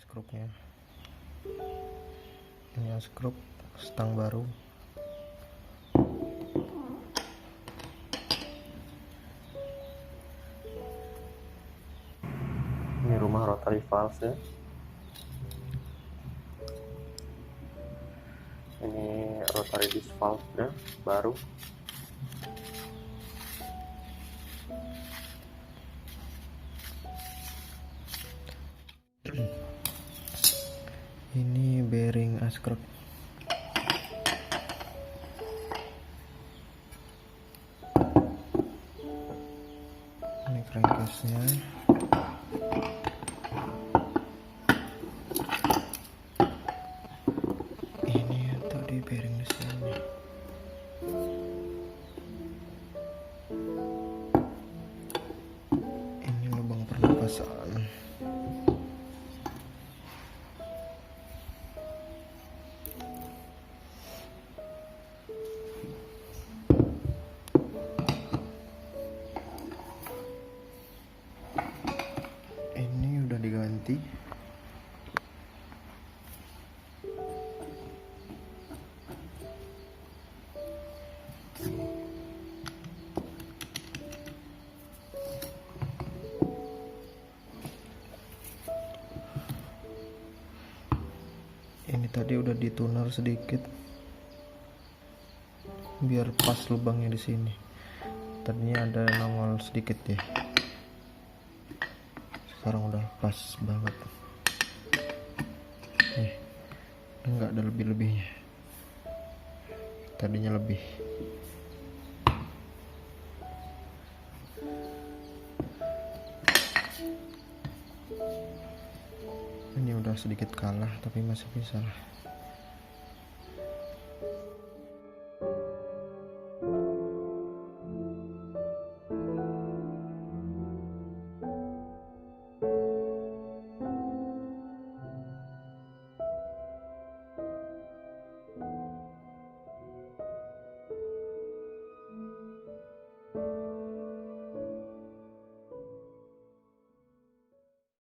skrupnya. Ini skrup stang baru. Ini rumah rotary valve ya. Ini rotary disc valve ya, baru. Ini bearing askrop. Ini crankcase-nya. Ini untuk di bearing di sini. Ini lubang pernapasan. Ini udah diganti. Ini tadi udah dituner sedikit biar pas lubangnya di sini. Tadinya ada nongol sedikit ya. Sekarang udah pas banget. Enggak ada lebih-lebihnya. Tadinya lebih. Ini udah sedikit kalah tapi masih bisa lah.